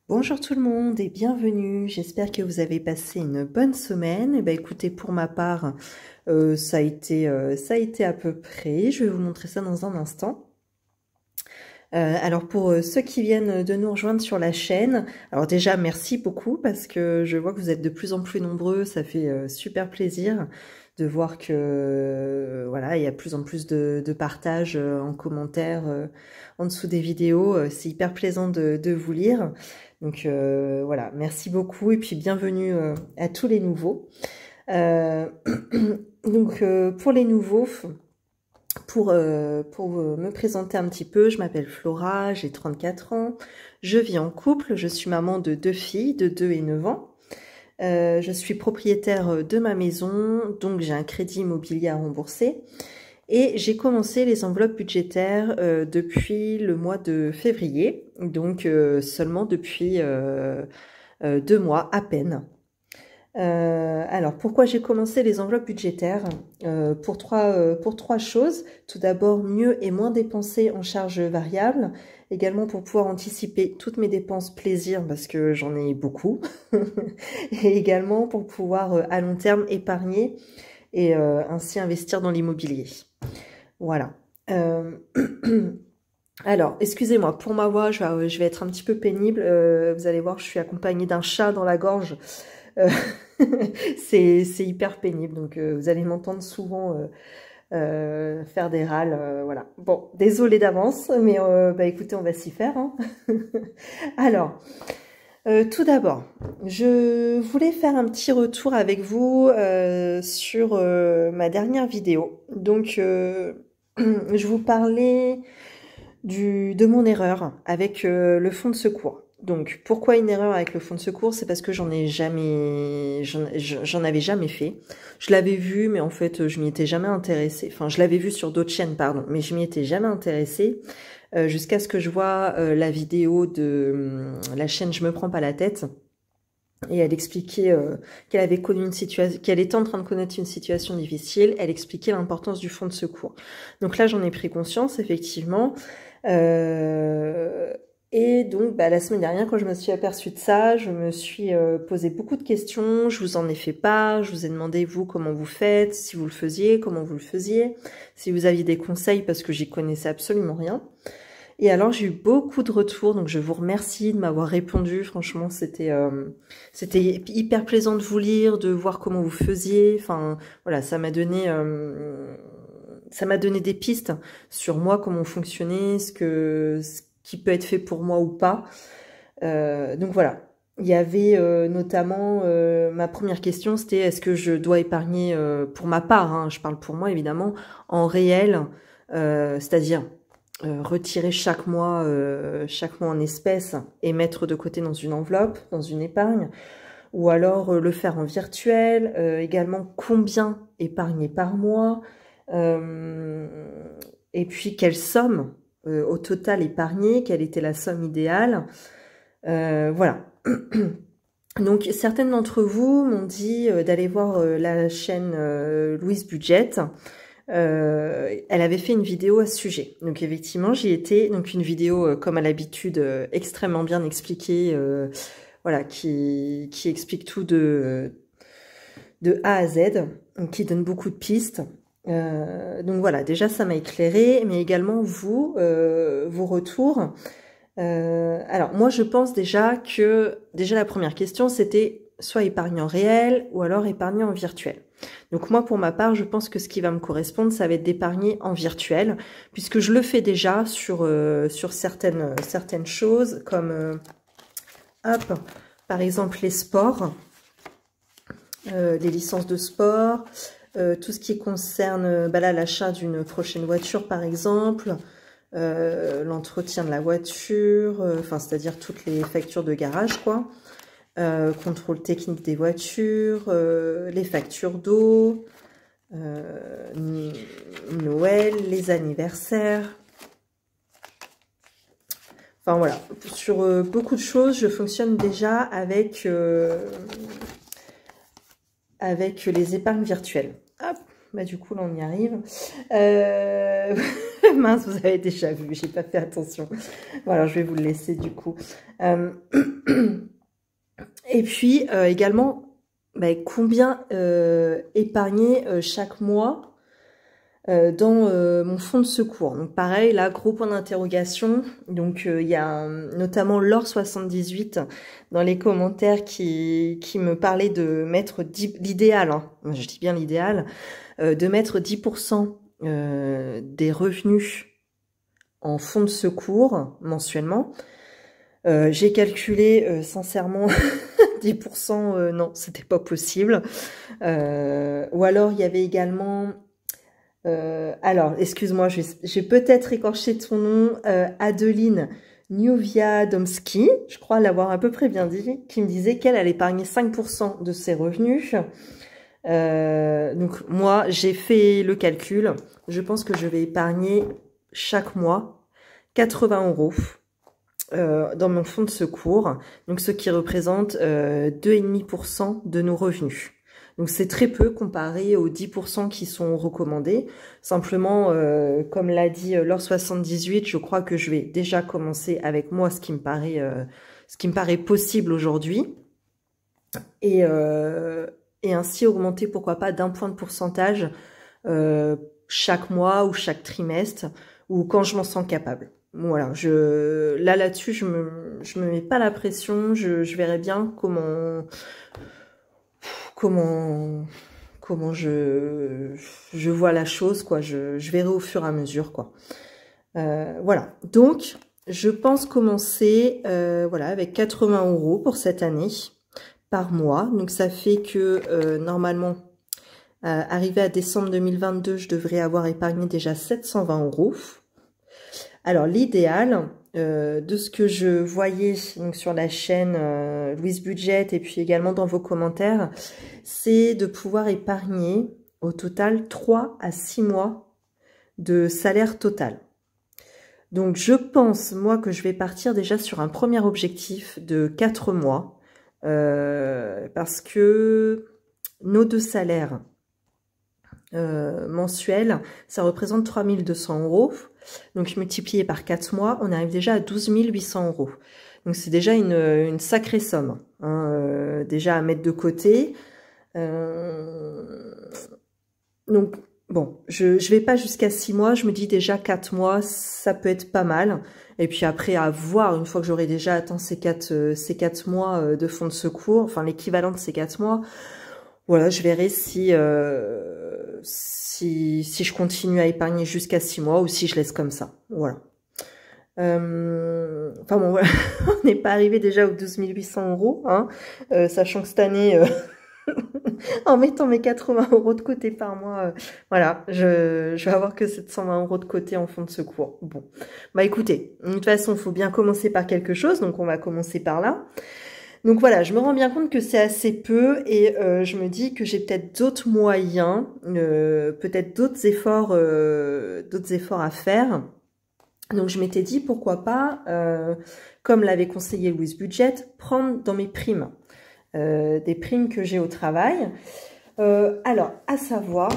Bonjour tout le monde et bienvenue, j'espère que vous avez passé une bonne semaine. Et écoutez, pour ma part, ça a été à peu près, je vais vous montrer ça dans un instant. Alors pour ceux qui viennent de nous rejoindre sur la chaîne, alors déjà merci beaucoup parce que je vois que vous êtes de plus en plus nombreux, ça fait super plaisir de voir que voilà, il y a de plus en plus de partages en commentaire en dessous des vidéos, c'est hyper plaisant de vous lire. Donc voilà, merci beaucoup et puis bienvenue à tous les nouveaux. Donc pour les nouveaux, pour me présenter un petit peu, je m'appelle Flora, j'ai 34 ans, je vis en couple, je suis maman de 2 filles de 2 et 9 ans. Je suis propriétaire de ma maison, donc j'ai un crédit immobilier à rembourser. Et j'ai commencé les enveloppes budgétaires depuis le mois de février, donc seulement depuis 2 mois à peine. Alors, pourquoi j'ai commencé les enveloppes budgétaires pour trois choses. Tout d'abord, mieux et moins dépenser en charges variables. Également pour pouvoir anticiper toutes mes dépenses plaisir parce que j'en ai beaucoup. Et également pour pouvoir à long terme épargner et ainsi investir dans l'immobilier. Voilà. Alors, excusez-moi, pour ma voix, je vais être un petit peu pénible. Vous allez voir, je suis accompagnée d'un chat dans la gorge. C'est hyper pénible, donc vous allez m'entendre souvent faire des râles, voilà. Bon, désolée d'avance, mais écoutez, on va s'y faire, hein. Alors, tout d'abord, je voulais faire un petit retour avec vous sur ma dernière vidéo. Donc, je vous parlais de mon erreur avec le fonds de secours. Donc, pourquoi une erreur avec le fonds de secours? C'est parce que j'en avais jamais fait. Je l'avais vu, mais en fait, je m'y étais jamais intéressée. Enfin, je l'avais vu sur d'autres chaînes, pardon, mais je m'y étais jamais intéressée jusqu'à ce que je vois la vidéo de la chaîne Je me prends pas la tête. Et elle expliquait qu'elle avait connu une situation, qu'elle était en train de connaître une situation difficile. Elle expliquait l'importance du fonds de secours. Donc là, j'en ai pris conscience, effectivement. Et donc, la semaine dernière, quand je me suis aperçue de ça, je me suis posé beaucoup de questions. Je vous en ai fait part. Je vous ai demandé, vous, comment vous faites, si vous le faisiez, comment vous le faisiez, si vous aviez des conseils, parce que j'y connaissais absolument rien. Et alors, j'ai eu beaucoup de retours, donc je vous remercie de m'avoir répondu. Franchement, c'était hyper plaisant de vous lire, de voir comment vous faisiez. Enfin, voilà, ça m'a donné des pistes sur moi, comment fonctionner, ce qui peut être fait pour moi ou pas. Donc voilà. Il y avait notamment ma première question, c'était est-ce que je dois épargner pour ma part, hein, je parle pour moi évidemment, en réel, c'est-à-dire retirer chaque mois en espèces et mettre de côté dans une enveloppe, dans une épargne, ou alors le faire en virtuel, également combien épargner par mois, et puis quelle somme au total épargner, quelle était la somme idéale, voilà. Donc certaines d'entre vous m'ont dit d'aller voir la chaîne Louise Budget. Elle avait fait une vidéo à ce sujet. Donc effectivement, j'y étais. Donc une vidéo, comme à l'habitude, extrêmement bien expliquée, voilà, qui explique tout de A à Z, qui donne beaucoup de pistes. Donc voilà, déjà ça m'a éclairé, mais également vos retours. Alors moi je pense déjà la première question c'était soit épargner en réel ou alors épargner en virtuel. Donc moi pour ma part je pense que ce qui va me correspondre ça va être d'épargner en virtuel puisque je le fais déjà sur certaines choses comme hop, par exemple les sports, les licences de sport, tout ce qui concerne là l'achat d'une prochaine voiture par exemple, l'entretien de la voiture, enfin c'est-à-dire toutes les factures de garage quoi, contrôle technique des voitures, les factures d'eau, Noël, les anniversaires, enfin voilà, sur beaucoup de choses je fonctionne déjà avec les épargnes virtuelles. Hop. Bah du coup là on y arrive. Mince, vous avez déjà vu, j'ai pas fait attention. Voilà, je vais vous le laisser du coup. Et puis également, bah, combien épargner chaque mois dans mon fonds de secours. Donc pareil, là, gros point d'interrogation. Donc il y a notamment Laure78 dans les commentaires qui me parlait de mettre l'idéal, hein, je dis bien l'idéal, de mettre 10% des revenus en fonds de secours mensuellement. J'ai calculé sincèrement 10%, non, c'était pas possible. Ou alors il y avait également... alors, excuse-moi, j'ai peut-être écorché ton nom, Adeline Nieuwiadomski, je crois l'avoir à peu près bien dit, qui me disait qu'elle allait épargner 5% de ses revenus. Donc moi, j'ai fait le calcul. Je pense que je vais épargner chaque mois 80 € dans mon fonds de secours, donc ce qui représente 2,5% de nos revenus. Donc c'est très peu comparé aux 10% qui sont recommandés. Simplement, comme l'a dit Laure78, je crois que je vais déjà commencer avec moi, ce qui me paraît possible aujourd'hui. Et ainsi augmenter, pourquoi pas, d'1 point de pourcentage chaque mois ou chaque trimestre, ou quand je m'en sens capable. Voilà, là-dessus, je me mets pas la pression, je verrai bien comment je vois la chose, quoi. Je verrai au fur et à mesure, quoi. Voilà, donc je pense commencer voilà, avec 80 € pour cette année par mois. Donc ça fait que normalement, arrivé à décembre 2022, je devrais avoir épargné déjà 720 €. Alors l'idéal, de ce que je voyais donc sur la chaîne Louise Budget et puis également dans vos commentaires, c'est de pouvoir épargner au total 3 à 6 mois de salaire total. Donc je pense, moi, que je vais partir déjà sur un premier objectif de 4 mois, parce que nos 2 salaires mensuels, ça représente 3200 €. Donc multiplié par 4 mois, on arrive déjà à 12 800 €. Donc c'est déjà une sacrée somme, hein, déjà à mettre de côté. Donc bon, je vais pas jusqu'à 6 mois, je me dis déjà 4 mois, ça peut être pas mal. Et puis après, à voir, une fois que j'aurai déjà atteint ces 4 mois de fonds de secours, enfin l'équivalent de ces 4 mois, voilà, je verrai si je continue à épargner jusqu'à 6 mois ou si je laisse comme ça. Voilà. Enfin bon, voilà. On n'est pas arrivé déjà aux 12 800 €, hein, sachant que cette année, en mettant mes 80 € de côté par mois, voilà, je vais avoir que 720 € de côté en fonds de secours. Bon, bah écoutez, de toute façon, il faut bien commencer par quelque chose, donc on va commencer par là. Donc voilà, je me rends bien compte que c'est assez peu et je me dis que j'ai peut-être d'autres moyens, peut-être d'autres efforts à faire. Donc je m'étais dit pourquoi pas, comme l'avait conseillé Louise Budget, prendre dans mes primes, des primes que j'ai au travail. Alors, à savoir,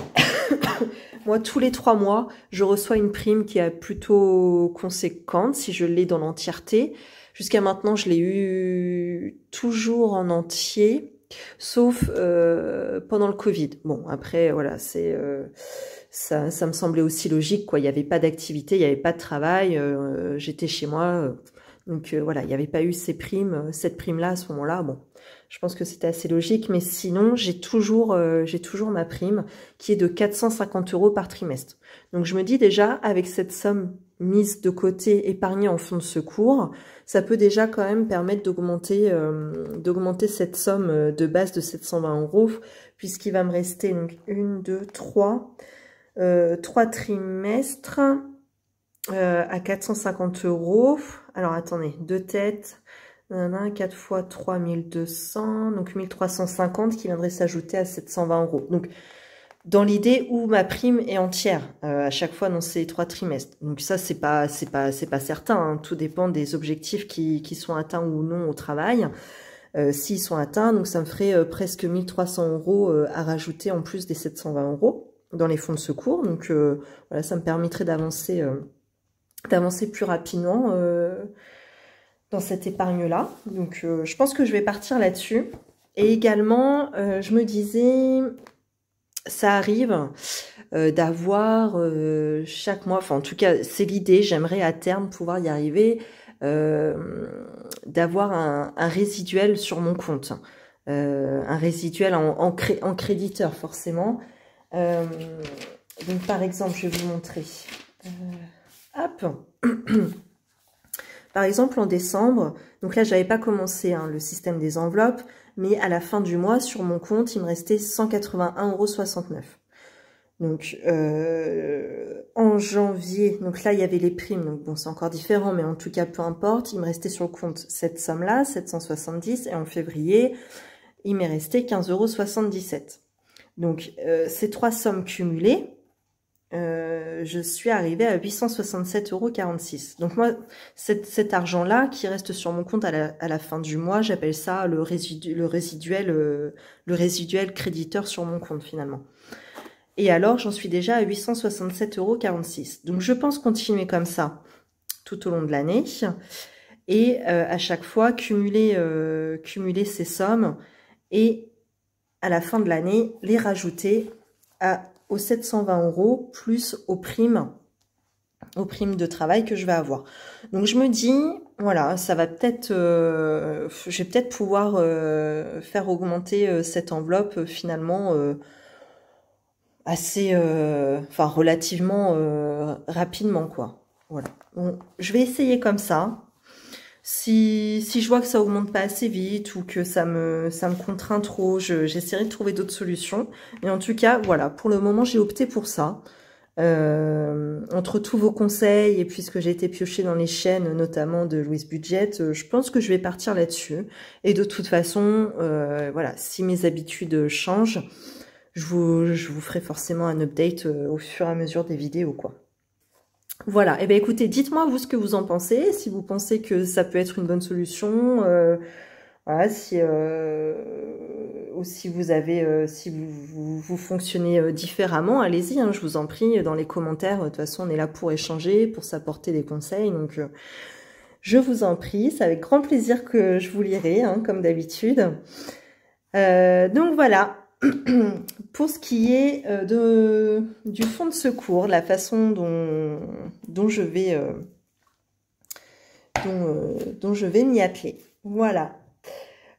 moi tous les 3 mois, je reçois une prime qui est plutôt conséquente si je l'ai dans l'entièreté. Jusqu'à maintenant, je l'ai eu toujours en entier, sauf pendant le Covid. Bon, après, voilà, ça me semblait aussi logique, quoi. Il n'y avait pas d'activité, il n'y avait pas de travail, j'étais chez moi, donc voilà, il n'y avait pas eu cette prime-là à ce moment-là. Bon, je pense que c'était assez logique, mais sinon, j'ai toujours ma prime qui est de 450 € par trimestre. Donc je me dis déjà, avec cette somme mise de côté, épargnée en fonds de secours, ça peut déjà quand même permettre d'augmenter cette somme de base de 720 €, puisqu'il va me rester donc 3 trimestres à 450 €. Alors attendez, 2 têtes, 4 fois 3, 1200, donc 1350 qui viendrait s'ajouter à 720 €. Donc dans l'idée où ma prime est entière à chaque fois dans ces 3 trimestres. Donc ça, c'est pas certain, hein. Tout dépend des objectifs qui sont atteints ou non au travail. S'ils sont atteints, donc ça me ferait presque 1300 € à rajouter en plus des 720 €. dans les fonds de secours. Donc voilà, ça me permettrait d'avancer plus rapidement dans cette épargne-là. Donc je pense que je vais partir là-dessus. Et également, je me disais, ça arrive d'avoir chaque mois, enfin en tout cas c'est l'idée, j'aimerais à terme pouvoir y arriver, d'avoir un résiduel sur mon compte. Un résiduel en créditeur forcément. Donc par exemple, je vais vous montrer. Hop. Par exemple, en décembre, donc là, j'avais pas commencé le système des enveloppes, mais à la fin du mois, sur mon compte, il me restait 181,69 €. Donc, en janvier, donc là, il y avait les primes, donc bon, c'est encore différent, mais en tout cas, peu importe, il me restait sur le compte cette somme-là, 770, et en février, il m'est resté 15,77 €. Donc, ces trois sommes cumulées, je suis arrivée à 867,46 €. Donc moi, cet argent-là qui reste sur mon compte à la fin du mois, j'appelle ça le résiduel créditeur sur mon compte finalement. Et alors, j'en suis déjà à 867,46 €. Donc je pense continuer comme ça tout au long de l'année. Et à chaque fois, cumuler ces sommes et à la fin de l'année, les rajouter aux 720 € plus aux primes de travail que je vais avoir. Donc je me dis, voilà, ça va peut-être, je vais peut-être pouvoir faire augmenter cette enveloppe finalement assez, enfin relativement rapidement quoi. Voilà. Bon, je vais essayer comme ça. Si je vois que ça augmente pas assez vite ou que ça me contraint trop, j'essaierai de trouver d'autres solutions. Mais en tout cas, voilà, pour le moment, j'ai opté pour ça. Entre tous vos conseils et puisque j'ai été piochée dans les chaînes, notamment de Louise Budget, je pense que je vais partir là-dessus. Et de toute façon, voilà, si mes habitudes changent, je vous ferai forcément un update au fur et à mesure des vidéos, quoi. Voilà, et bien écoutez, dites-moi vous ce que vous en pensez, si vous pensez que ça peut être une bonne solution, voilà, ou si vous avez, si vous fonctionnez différemment, allez-y, hein, je vous en prie, dans les commentaires, de toute façon on est là pour échanger, pour s'apporter des conseils, donc je vous en prie, c'est avec grand plaisir que je vous lirai, hein, comme d'habitude. Donc voilà. Pour ce qui est du fonds de secours, la façon dont je vais m'y atteler. Voilà.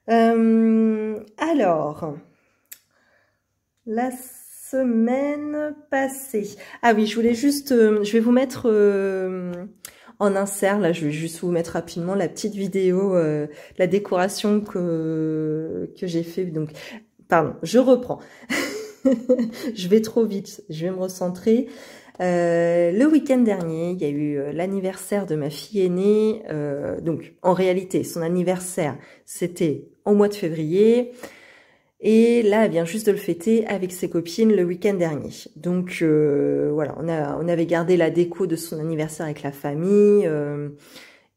Alors, la semaine passée. Ah oui, je voulais juste, je vais vous mettre en insert, là, je vais juste vous mettre rapidement la petite vidéo, la décoration que j'ai fait. Donc, pardon, je reprends. Je vais trop vite, je vais me recentrer. Le week-end dernier, il y a eu l'anniversaire de ma fille aînée. Donc, en réalité, son anniversaire, c'était au mois de février. Et là, elle vient juste de le fêter avec ses copines le week-end dernier. Donc, voilà, on avait gardé la déco de son anniversaire avec la famille.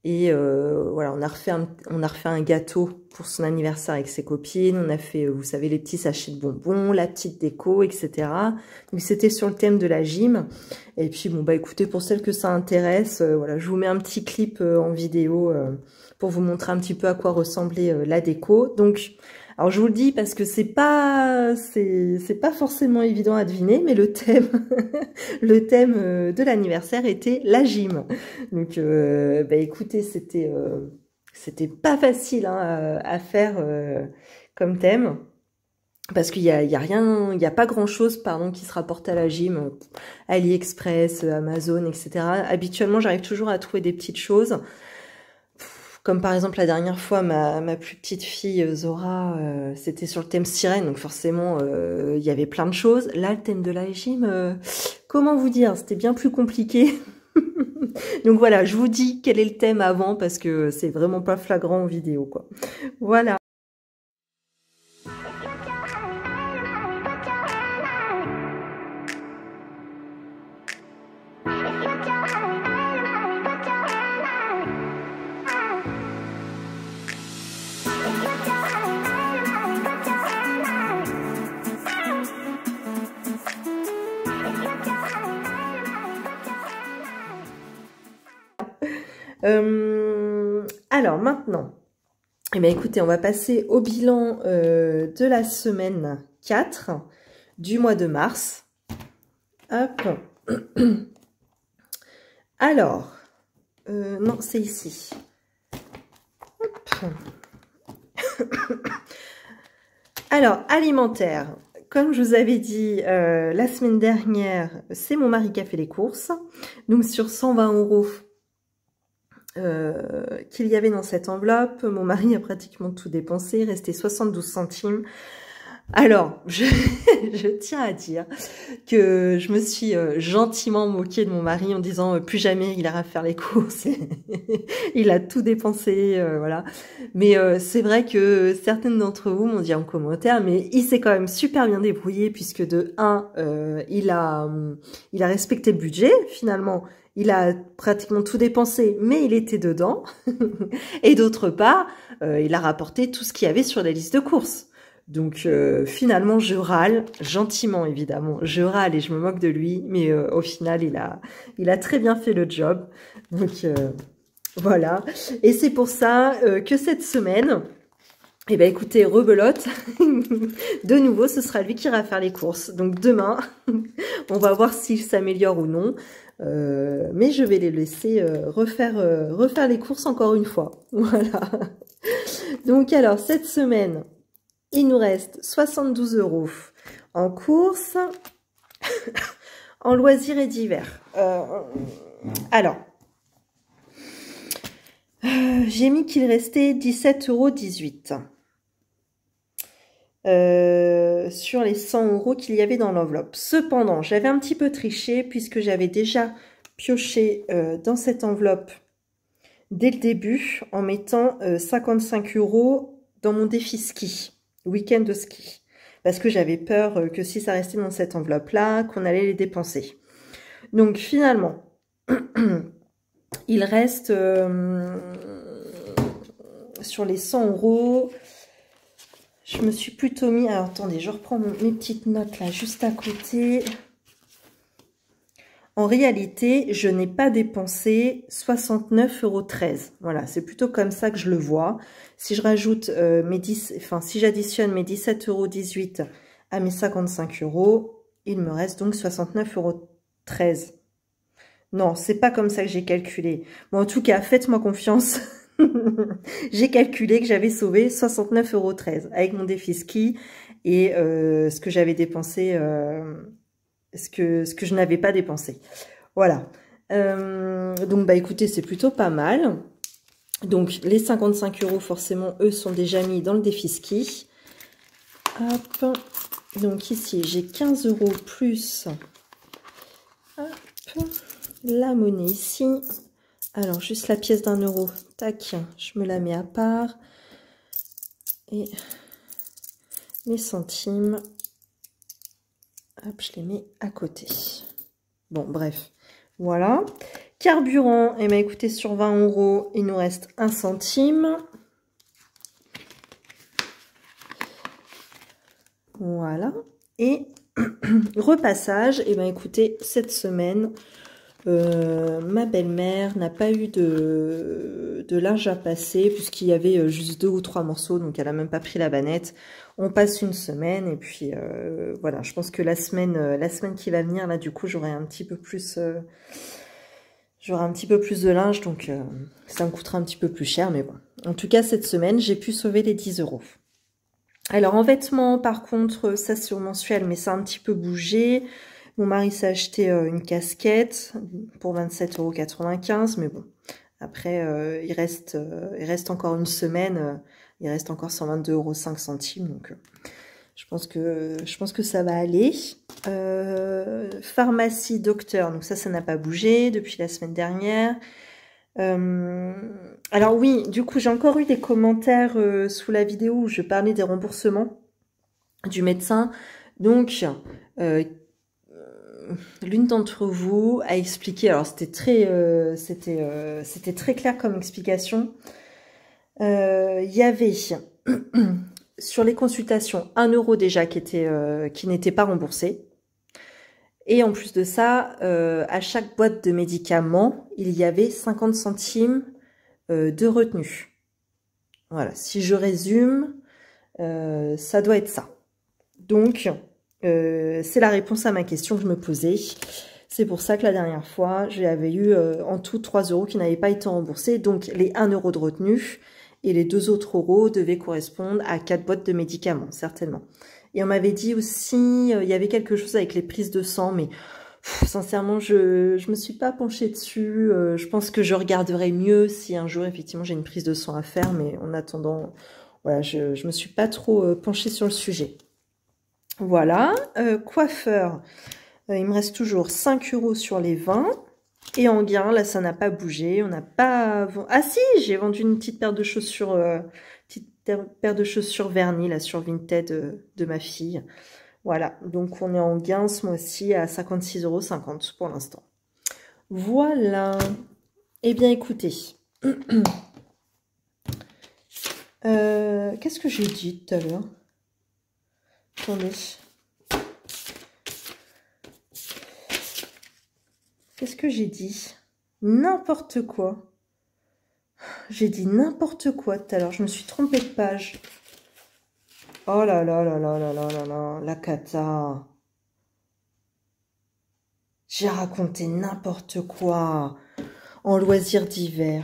Voilà, on a refait un gâteau pour son anniversaire avec ses copines. On a fait, vous savez, les petits sachets de bonbons, la petite déco, etc. Donc c'était sur le thème de la gym. Et puis bon bah écoutez, pour celles que ça intéresse, voilà, je vous mets un petit clip en vidéo pour vous montrer un petit peu à quoi ressemblait la déco. Donc alors je vous le dis parce que c'est pas forcément évident à deviner, mais le thème de l'anniversaire était la gym. Donc bah écoutez, c'était pas facile hein, à faire comme thème. Parce qu'il y a pas grand chose, pardon, qui se rapporte à la gym, AliExpress, Amazon, etc. Habituellement, j'arrive toujours à trouver des petites choses. Comme par exemple la dernière fois, ma plus petite fille Zora, c'était sur le thème sirène, donc forcément il y avait plein de choses. Là, le thème de la gym, comment vous dire, c'était bien plus compliqué. Donc voilà, je vous dis quel est le thème avant parce que c'est vraiment pas flagrant en vidéo, quoi. Voilà. Alors maintenant, eh bien, écoutez, on va passer au bilan de la semaine 4 du mois de mars. Hop. Alors, non, c'est ici. Hop. Alors, alimentaire. Comme je vous avais dit la semaine dernière, c'est mon mari qui a fait les courses. Donc, sur 120 € qu'il y avait dans cette enveloppe, mon mari a pratiquement tout dépensé, il restait 72 centimes. Alors, je tiens à dire que je me suis gentiment moquée de mon mari en disant plus jamais il ira faire les courses. Il a tout dépensé, voilà. Mais c'est vrai que certaines d'entre vous m'ont dit en commentaire, mais il s'est quand même super bien débrouillé puisque de 1, il a respecté le budget finalement. Il a pratiquement tout dépensé, mais il était dedans. Et d'autre part, il a rapporté tout ce qu'il y avait sur la liste de courses. Donc finalement, je râle, gentiment évidemment, je râle et je me moque de lui, mais au final, il a très bien fait le job. Donc voilà. Et c'est pour ça que cette semaine, eh ben écoutez, rebelote, de nouveau, ce sera lui qui ira faire les courses. Donc demain, on va voir s'il s'améliore ou non. Mais je vais les laisser refaire les courses encore une fois. Voilà. Donc alors, cette semaine, il nous reste 72 € en courses, en loisirs et divers. Alors, j'ai mis qu'il restait 17,18 € sur les 100 € qu'il y avait dans l'enveloppe. Cependant, j'avais un petit peu triché puisque j'avais déjà pioché dans cette enveloppe dès le début en mettant 55 € dans mon défi ski. Week-end de ski, parce que j'avais peur que si ça restait dans cette enveloppe-là, qu'on allait les dépenser. Donc finalement, il reste sur les 100 €, je me suis plutôt mis... Alors attendez, je reprends mes petites notes là, juste à côté. En réalité, je n'ai pas dépensé 69,13 €. Voilà, c'est plutôt comme ça que je le vois. Si je rajoute si j'additionne mes 17,18 € à mes 55 €, il me reste donc 69,13 €. Non, c'est pas comme ça que j'ai calculé. Bon, en tout cas, faites-moi confiance. J'ai calculé que j'avais sauvé 69,13 € avec mon défi ski et ce que j'avais dépensé... ce que je n'avais pas dépensé. Voilà. Donc, bah écoutez, c'est plutôt pas mal. Donc, les 55 € forcément, eux, sont déjà mis dans le défi ski. Hop. Donc, ici, j'ai 15 € plus. Hop. La monnaie ici. Alors, juste la pièce d'1 €. Tac, je me la mets à part. Et les centimes. Hop, je les mets à côté. Bon, bref, voilà. Carburant, eh bien, écoutez, sur 20 €, il nous reste 1 centime. Voilà. Et repassage, eh bien, écoutez, cette semaine, ma belle-mère n'a pas eu de linge à passer, puisqu'il y avait juste 2 ou 3 morceaux, donc elle n'a même pas pris la bannette. On passe une semaine et puis voilà, je pense que la semaine qui va venir, là du coup j'aurai un petit peu plus de linge, donc ça me coûtera un petit peu plus cher, mais bon. En tout cas, cette semaine, j'ai pu sauver les 10 €. Alors en vêtements, par contre, ça c'est au mensuel, mais ça a un petit peu bougé. Mon mari s'est acheté une casquette pour 27,95 €, mais bon. Après, il reste encore une semaine, il reste encore 122,05 €, donc je pense que ça va aller. Pharmacie, docteur, donc ça n'a pas bougé depuis la semaine dernière. Alors oui, du coup, j'ai encore eu des commentaires sous la vidéo où je parlais des remboursements du médecin. Donc, l'une d'entre vous a expliqué, alors c'était très clair comme explication. Il y avait sur les consultations 1 € déjà qui n'était pas remboursé. Et en plus de ça, à chaque boîte de médicaments, il y avait 50 centimes de retenue. Voilà, si je résume, ça doit être ça. Donc, c'est la réponse à ma question que je me posais. C'est pour ça que la dernière fois, j'avais eu en tout 3 € qui n'avaient pas été remboursés. Donc, les 1 € de retenue et les 2 autres euros devaient correspondre à 4 boîtes de médicaments, certainement. Et on m'avait dit aussi, il y avait quelque chose avec les prises de sang, mais sincèrement, je me suis pas penchée dessus. Je pense que je regarderai mieux si un jour, effectivement, j'ai une prise de sang à faire. Mais en attendant, voilà, je me suis pas trop penchée sur le sujet. Voilà, coiffeur, il me reste toujours 5 € sur les 20. Et en gain, là, ça n'a pas bougé. On n'a pas... Ah si, j'ai vendu une petite paire de chaussures, vernis, là, sur Vinted de ma fille. Voilà, donc on est en gain ce mois-ci à 56,50 € pour l'instant. Voilà. Eh bien, écoutez. Qu'est-ce que j'ai dit tout à l'heure? Attendez. Qu'est-ce que j'ai dit? N'importe quoi. J'ai dit n'importe quoi tout à l'heure. Je me suis trompée de page. Oh là là là là là là là là. La cata. J'ai raconté n'importe quoi. En loisirs d'hiver.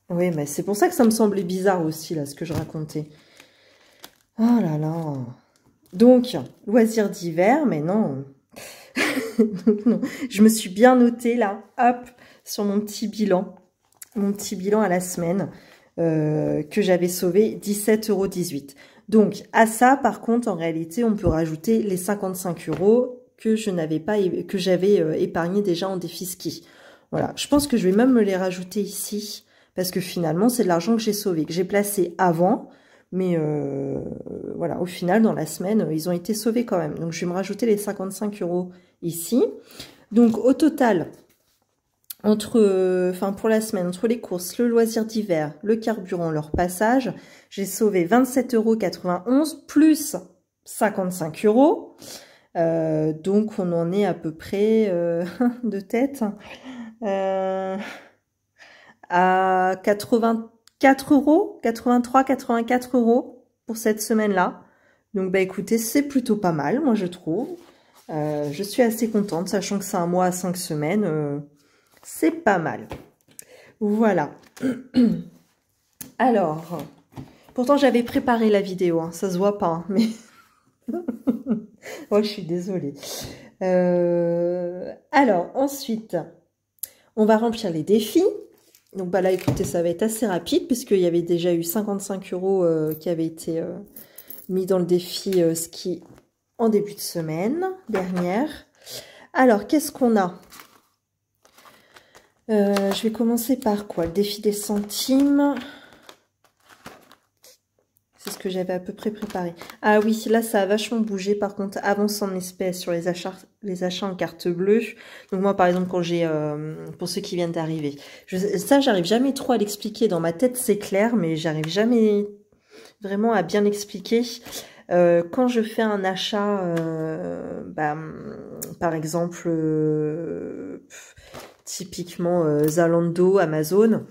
Oui, mais c'est pour ça que ça me semblait bizarre aussi, là, ce que je racontais. Oh là là. Donc, loisirs d'hiver, mais non. Donc, non. Je me suis bien notée, là, hop, sur mon petit bilan. Mon petit bilan à la semaine, que j'avais sauvé 17,18 €. Donc, à ça, par contre, en réalité, on peut rajouter les 55 € que je n'avais pas, que j'avais épargné déjà en défi ski. Voilà. Je pense que je vais même me les rajouter ici. Parce que finalement, c'est de l'argent que j'ai sauvé, que j'ai placé avant. Mais voilà, au final, dans la semaine, ils ont été sauvés quand même. Donc, je vais me rajouter les 55 € ici. Donc, au total, pour la semaine, entre les courses, le loisir d'hiver, le carburant, leur passage, j'ai sauvé 27,91 € plus 55 €. Donc, on en est à peu près de tête. À 84 €, 83, 84 € pour cette semaine-là. Donc, bah écoutez, c'est plutôt pas mal, moi je trouve. Je suis assez contente, sachant que c'est un mois à 5 semaines. C'est pas mal. Voilà. Alors, pourtant j'avais préparé la vidéo, hein, ça se voit pas, hein, mais... Oh, je suis désolée. Alors, ensuite, on va remplir les défis. Donc bah là, écoutez, ça va être assez rapide puisqu'il y avait déjà eu 55 € qui avaient été mis dans le défi ski en début de semaine dernière. Alors, qu'est-ce qu'on a? Je vais commencer par quoi? Le défi des centimes. C'est ce que j'avais à peu près préparé. Ah oui, là, ça a vachement bougé. Par contre, avance en espèces sur les achats en carte bleue. Donc moi, par exemple, quand j'ai... pour ceux qui viennent d'arriver. Ça, j'arrive jamais trop à l'expliquer. Dans ma tête, c'est clair, mais j'arrive jamais vraiment à bien expliquer. Quand je fais un achat, par exemple, typiquement Zalando, Amazon...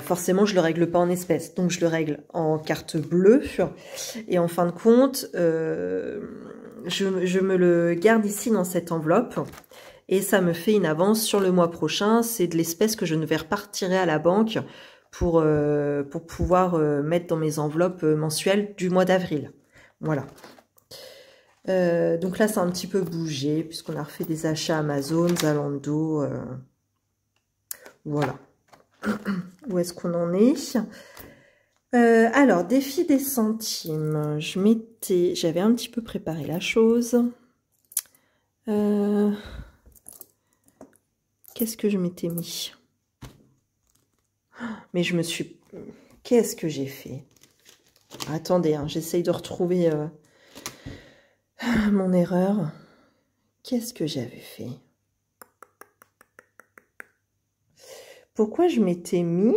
forcément, je le règle pas en espèces, donc je le règle en carte bleue. Et en fin de compte, je me le garde ici dans cette enveloppe. Et ça me fait une avance sur le mois prochain. C'est de l'espèce que je ne vais repartirer à la banque pour pouvoir mettre dans mes enveloppes mensuelles du mois d'avril. Voilà. Donc là, ça a un petit peu bougé puisqu'on a refait des achats Amazon, Zalando. Voilà. Où est-ce qu'on en est? Alors, défi des centimes. J'avais un petit peu préparé la chose. Qu'est-ce que je m'étais mis? Mais je me suis... Qu'est-ce que j'ai fait? Attendez, hein, j'essaye de retrouver mon erreur. Qu'est-ce que j'avais fait? Pourquoi je m'étais mis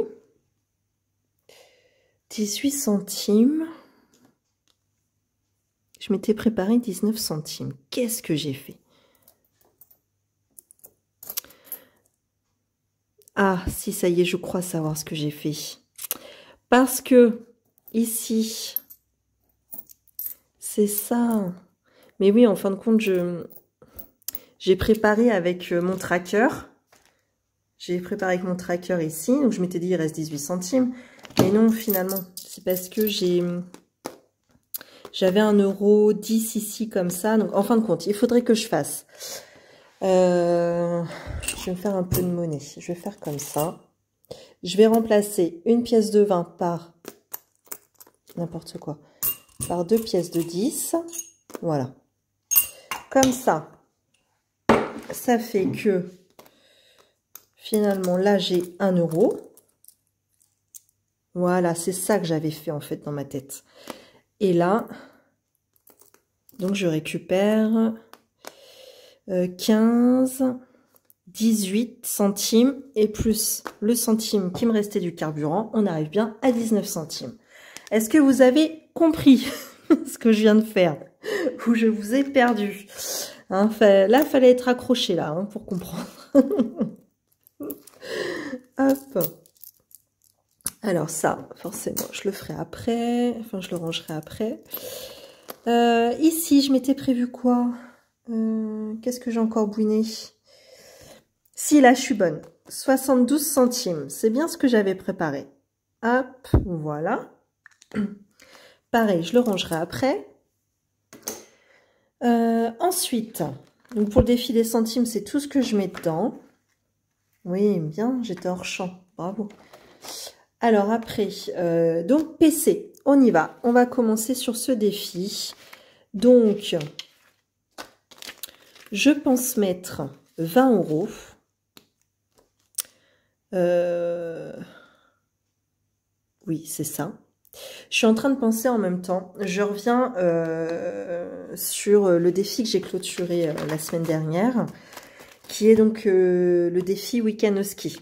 18 centimes? Je m'étais préparé 19 centimes. Qu'est-ce que j'ai fait? Ah, si, ça y est, je crois savoir ce que j'ai fait. Parce que, ici, c'est ça. Mais oui, en fin de compte, j'ai préparé avec mon tracker. J'ai préparé avec mon tracker ici. Donc, je m'étais dit, il reste 18 centimes. Mais non, finalement, c'est parce que j'avais 1,10 € ici, comme ça. Donc, en fin de compte, il faudrait que je fasse... je vais me faire un peu de monnaie. Je vais faire comme ça. Je vais remplacer une pièce de 20 par n'importe quoi, par 2 pièces de 10. Voilà. Comme ça, ça fait que finalement là j'ai 1 €. Voilà, c'est ça que j'avais fait en fait dans ma tête. Et là, donc je récupère 15, 18 centimes et plus le centime qui me restait du carburant, on arrive bien à 19 centimes. Est-ce que vous avez compris ce que je viens de faire? Ou je vous ai perdu? Hein, là, il fallait être accroché là hein, pour comprendre. Hop. Alors ça, forcément, je le ferai après. Enfin, je le rangerai après. Ici, je m'étais prévu quoi? Qu'est-ce que j'ai encore bouiné? Si, là, je suis bonne. 72 centimes. C'est bien ce que j'avais préparé. Hop, voilà. Pareil, je le rangerai après. Ensuite, donc pour le défi des centimes, c'est tout ce que je mets dedans. Oui, bien, j'étais hors champ. Bravo. Alors après, donc PC, on y va. On va commencer sur ce défi. Donc, je pense mettre 20 €. Oui, c'est ça. Je suis en train de penser en même temps. Je reviens sur le défi que j'ai clôturé la semaine dernière, qui est donc le défi week-end au ski.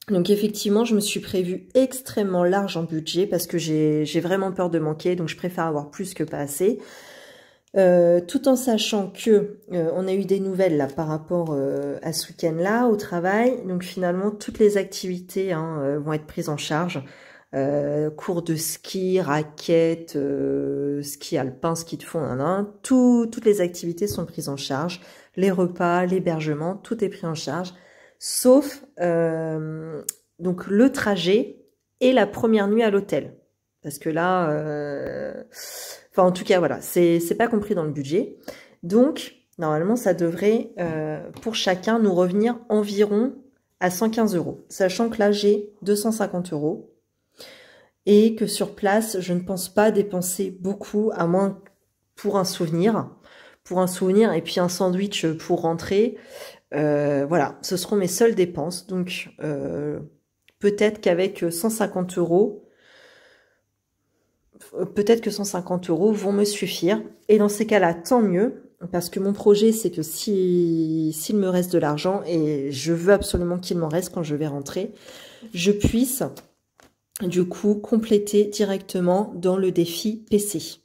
Donc effectivement, je me suis prévu extrêmement large en budget parce que j'ai vraiment peur de manquer, donc je préfère avoir plus que pas assez. Tout en sachant que on a eu des nouvelles là par rapport à ce week-end-là au travail. Donc finalement, toutes les activités hein, vont être prises en charge. Cours de ski, raquettes, ski alpin, ski de fond, toutes les activités sont prises en charge. Les repas, l'hébergement, tout est pris en charge. Sauf donc le trajet et la première nuit à l'hôtel. Parce que là, enfin en tout cas voilà, c'est pas compris dans le budget. Donc normalement ça devrait pour chacun nous revenir environ à 115 €. Sachant que là j'ai 250 € et que sur place je ne pense pas dépenser beaucoup à moins pour un souvenir. Pour un souvenir et puis un sandwich pour rentrer. Voilà, ce seront mes seules dépenses. Donc, peut-être qu'avec 150 €, peut-être que 150 € vont me suffire. Et dans ces cas-là, tant mieux. Parce que mon projet, c'est que s'il me reste de l'argent, et je veux absolument qu'il m'en reste quand je vais rentrer, je puisse, du coup, compléter directement dans le défi PC.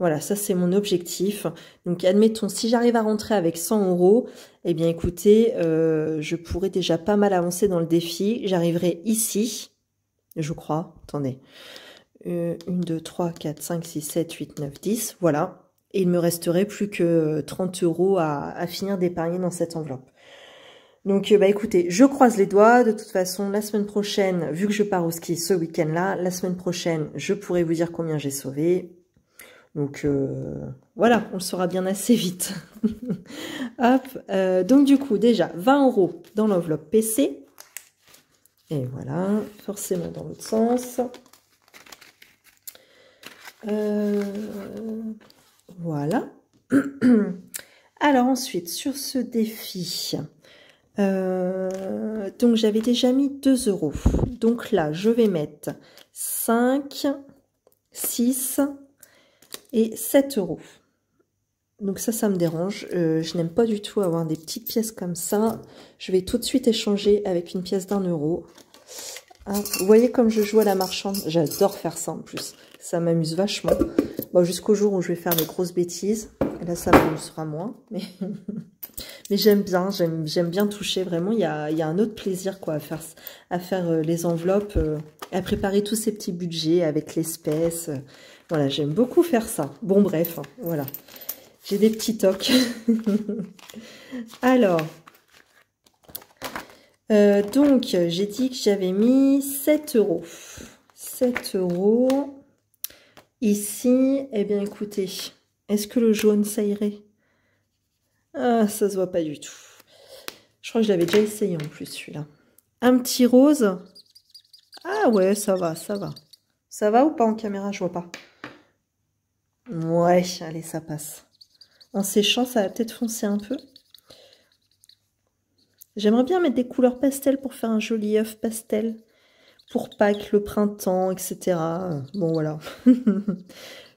Voilà, ça c'est mon objectif. Donc admettons, si j'arrive à rentrer avec 100 €, eh bien écoutez, je pourrais déjà pas mal avancer dans le défi. J'arriverai ici, je crois, attendez, 1, 2, 3, 4, 5, 6, 7, 8, 9, 10, voilà. Et il me resterait plus que 30 € à finir d'épargner dans cette enveloppe. Donc bah écoutez, je croise les doigts. De toute façon, la semaine prochaine, vu que je pars au ski ce week-end-là, la semaine prochaine, je pourrai vous dire combien j'ai sauvé. Donc voilà, on le saura bien assez vite. Hop, donc du coup déjà 20 € dans l'enveloppe PC. Et voilà, forcément dans l'autre sens. Voilà. Alors ensuite, sur ce défi, donc j'avais déjà mis 2 €. Donc là, je vais mettre 5, 6... et 7 €. Donc ça me dérange. Je n'aime pas du tout avoir des petites pièces comme ça. Je vais tout de suite échanger avec une pièce d'1 €. Hein, vous voyez comme je joue à la marchande. J'adore faire ça en plus. Ça m'amuse vachement. Bon, jusqu'au jour où je vais faire des grosses bêtises. Et là, ça m'amusera moins. Mais j'aime bien toucher, vraiment, il y a un autre plaisir quoi, à faire les enveloppes, à préparer tous ces petits budgets avec l'espèce. Voilà, j'aime beaucoup faire ça. Bon, bref, hein, voilà. J'ai des petits tocs. Alors, donc, j'ai dit que j'avais mis 7 euros. 7 euros. Ici, eh bien, écoutez, est-ce que le jaune, ça irait? Ah, ça se voit pas du tout. Je crois que je l'avais déjà essayé en plus, celui-là. Un petit rose. Ah ouais, ça va, ça va. Ça va ou pas en caméra? Je vois pas. Ouais, allez, ça passe. En séchant, ça va peut-être foncer un peu. J'aimerais bien mettre des couleurs pastel pour faire un joli œuf pastel. Pour Pâques, le printemps, etc. Bon, voilà.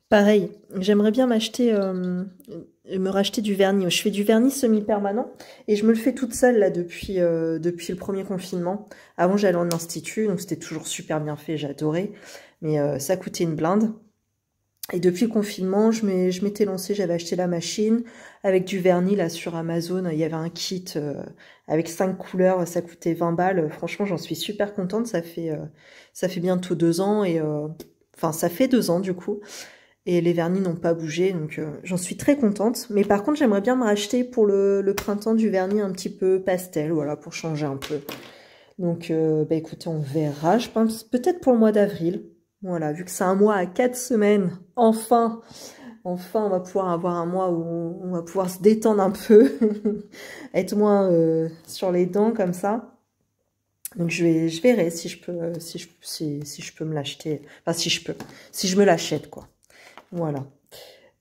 Pareil, j'aimerais bien me racheter du vernis. Je fais du vernis semi-permanent et je me le fais toute seule là depuis le premier confinement. Avant, j'allais en institut, donc c'était toujours super bien fait, j'adorais. Mais ça coûtait une blinde. Et depuis le confinement, je m'étais lancée, j'avais acheté la machine avec du vernis là sur Amazon. Il y avait un kit avec 5 couleurs, ça coûtait 20 balles. Franchement, j'en suis super contente. Ça fait bientôt 2 ans et enfin ça fait 2 ans du coup. Et les vernis n'ont pas bougé, donc j'en suis très contente. Mais par contre, j'aimerais bien me racheter pour le printemps du vernis un petit peu pastel, voilà, pour changer un peu. Donc, bah écoutez, on verra. Je pense peut-être pour le mois d'avril. Voilà, vu que c'est un mois à 4 semaines, enfin, on va pouvoir avoir un mois où on va pouvoir se détendre un peu, être moins sur les dents comme ça. Donc je verrai si je peux me l'acheter, enfin si je me l'achète quoi. Voilà.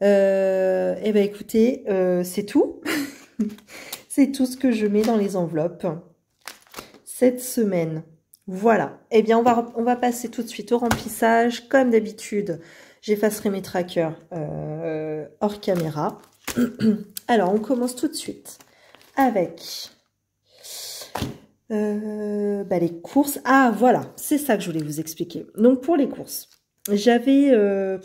Et ben écoutez, c'est tout. C'est tout ce que je mets dans les enveloppes cette semaine. Voilà. Eh bien, on va passer tout de suite au remplissage. Comme d'habitude, j'effacerai mes trackers hors caméra. Alors, on commence tout de suite avec les courses. Ah, voilà. C'est ça que je voulais vous expliquer. Donc, pour les courses, j'avais un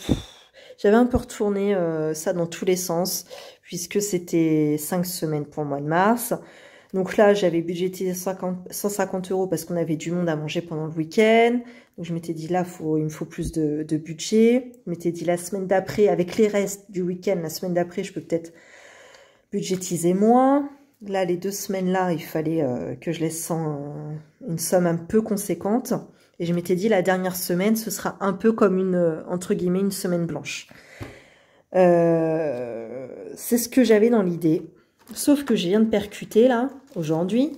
peu retourné ça dans tous les sens, puisque c'était 5 semaines pour le mois de mars. Donc là, j'avais budgété 150 € parce qu'on avait du monde à manger pendant le week-end. Donc je m'étais dit là, il me faut plus de budget. Je m'étais dit la semaine d'après, avec les restes du week-end, la semaine d'après, je peux peut-être budgétiser moins. Là, les 2 semaines-là, il fallait que je laisse une somme un peu conséquente. Et je m'étais dit la dernière semaine, ce sera un peu comme entre guillemets, une semaine blanche. C'est ce que j'avais dans l'idée. Sauf que je viens de percuter, là, aujourd'hui,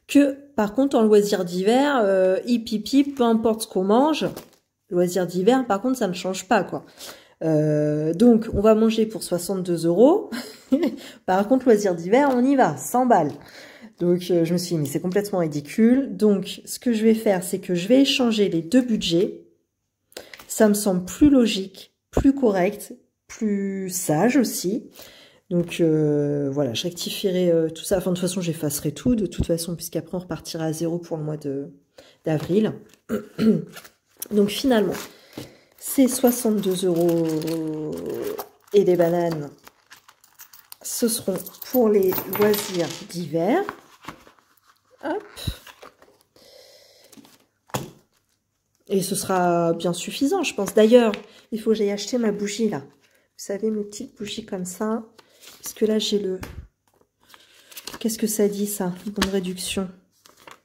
que, par contre, en loisir d'hiver, peu importe ce qu'on mange, loisir d'hiver, par contre, ça ne change pas, quoi. Donc, on va manger pour 62 €. Par contre, loisir d'hiver, on y va, 100 balles. Donc, je me suis dit, mais c'est complètement ridicule. Donc, ce que je vais faire, c'est que je vais échanger les 2 budgets. Ça me semble plus logique, plus correct, plus sage aussi. Donc, voilà, je rectifierai tout ça. Enfin, de toute façon, j'effacerai tout, de toute façon, puisqu'après, on repartira à 0 pour le mois d'avril. Donc, finalement, ces 62 € et des bananes, ce seront pour les loisirs d'hiver. Hop. Et ce sera bien suffisant, je pense. D'ailleurs, il faut que j'aille acheter ma bougie, là. Vous savez, mes petites bougies comme ça. Parce que là, j'ai le... Qu'est-ce que ça dit, ça? Bonne réduction.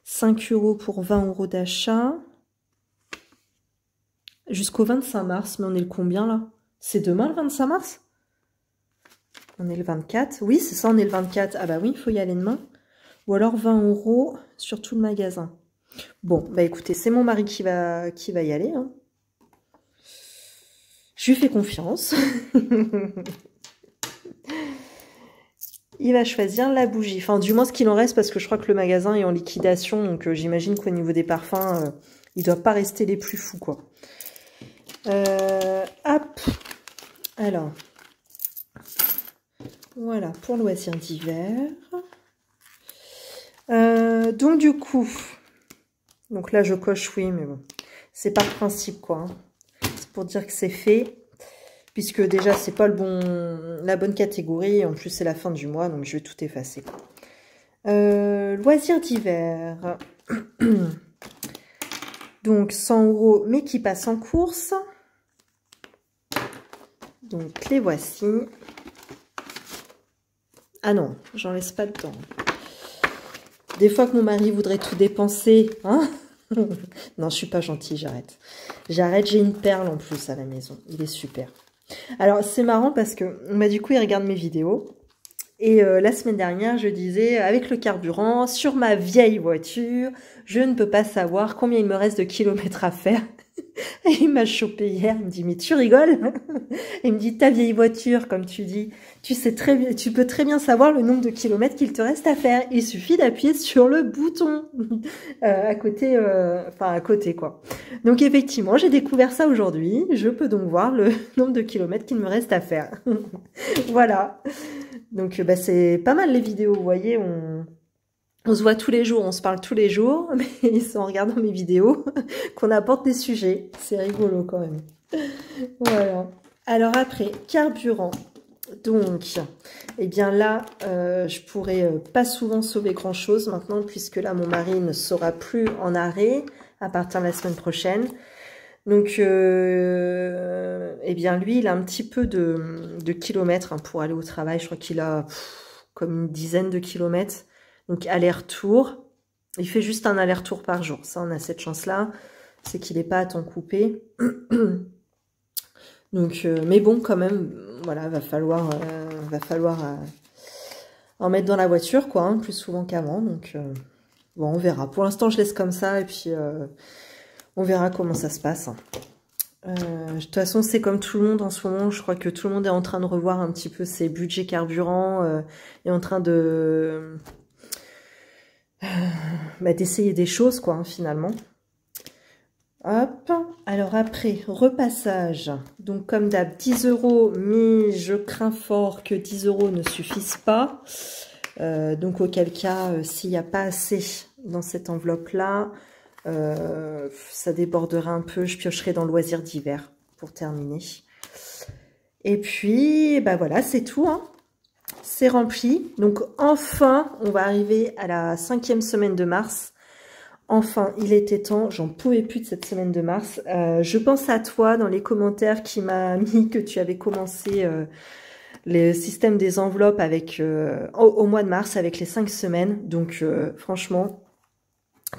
5 € pour 20 € d'achat. Jusqu'au 25 mars. Mais on est le combien, là? C'est demain, le 25 mars? On est le 24. Oui, c'est ça, on est le 24. Ah bah oui, il faut y aller demain. Ou alors 20 € sur tout le magasin. Bon, bah écoutez, c'est mon mari qui va y aller. Hein. Je lui fais confiance. Il va choisir la bougie. Enfin, du moins ce qu'il en reste, parce que je crois que le magasin est en liquidation. Donc, j'imagine qu'au niveau des parfums, il ne doit pas rester les plus fous, quoi. Hop. Alors. Voilà, pour loisirs d'hiver. Donc, du coup... Donc là, je coche oui, mais bon. C'est par principe, quoi. Hein. C'est pour dire que c'est fait. puisque déjà c'est pas la bonne catégorie, en plus c'est la fin du mois, donc je vais tout effacer. Loisirs d'hiver. Donc 100 €, mais qui passent en course. Donc les voici. Ah non, j'en laisse pas le temps. Des fois que mon mari voudrait tout dépenser, hein. Non, je suis pas gentille, j'arrête. J'arrête, j'ai une perle en plus à la maison. Il est super. Alors, c'est marrant parce que bah, du coup, il regarde mes vidéos. Et la semaine dernière, je disais, avec le carburant, sur ma vieille voiture, je ne peux pas savoir combien il me reste de kilomètres à faire. Et il m'a chopé hier, il me dit, mais tu rigoles? Il me dit, ta vieille voiture, comme tu dis, tu peux très bien savoir le nombre de kilomètres qu'il te reste à faire. Il suffit d'appuyer sur le bouton à côté, enfin à côté quoi. Donc effectivement, j'ai découvert ça aujourd'hui. Je peux donc voir le nombre de kilomètres qu'il me reste à faire. Voilà. Donc bah, c'est pas mal les vidéos, vous voyez, on se voit tous les jours, on se parle tous les jours, mais c'est en regardant mes vidéos qu'on apporte des sujets. C'est rigolo quand même. Voilà. Alors après, carburant. Donc, eh bien là, je pourrais pas souvent sauver grand-chose maintenant, puisque là, mon mari ne sera plus en arrêt à partir de la semaine prochaine. Donc, eh bien lui, il a un petit peu de kilomètres hein, pour aller au travail. Je crois qu'il a comme une dizaine de kilomètres. Donc, aller-retour. Il fait juste un aller-retour par jour. Ça, on a cette chance-là. C'est qu'il n'est pas à temps coupé. Donc, mais bon, quand même, voilà, va falloir en mettre dans la voiture, quoi, hein, plus souvent qu'avant. Donc, bon, on verra. Pour l'instant, je laisse comme ça et puis on verra comment ça se passe. De toute façon, c'est comme tout le monde en ce moment. Je crois que tout le monde est en train de revoir un petit peu ses budgets carburant et en train de d'essayer des choses, quoi, hein, finalement. Hop, alors après, repassage. Donc comme d'hab, 10 €, mais je crains fort que 10 € ne suffisent pas. Donc auquel cas, s'il n'y a pas assez dans cette enveloppe-là, ça débordera un peu. Je piocherai dans loisirs d'hiver pour terminer. Et puis, bah voilà, c'est tout, hein. C'est rempli. Donc enfin, on va arriver à la 5e semaine de mars. Enfin, il était temps, j'en pouvais plus de cette semaine de mars. Je pense à toi dans les commentaires qui m'a mis que tu avais commencé le système des enveloppes avec au mois de mars avec les 5 semaines. Donc franchement,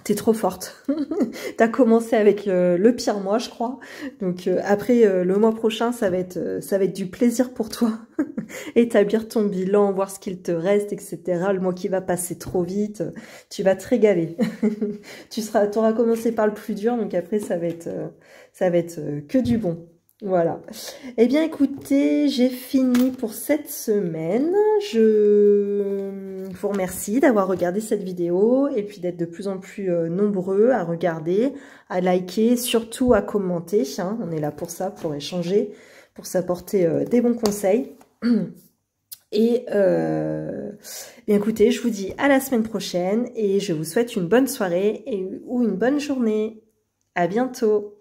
t'es trop forte. T'as commencé avec le pire mois, je crois. Donc après le mois prochain, ça va être du plaisir pour toi. Établir ton bilan, voir ce qu'il te reste, etc. Le mois qui va passer trop vite, tu vas te régaler. T'auras commencé par le plus dur, donc après ça va être que du bon. Voilà. Eh bien, écoutez, j'ai fini pour cette semaine. Je vous remercie d'avoir regardé cette vidéo et puis d'être de plus en plus nombreux à regarder, à liker, surtout à commenter. Hein. On est là pour ça, pour échanger, pour s'apporter des bons conseils. Et bien écoutez, je vous dis à la semaine prochaine et je vous souhaite une bonne soirée ou une bonne journée. À bientôt.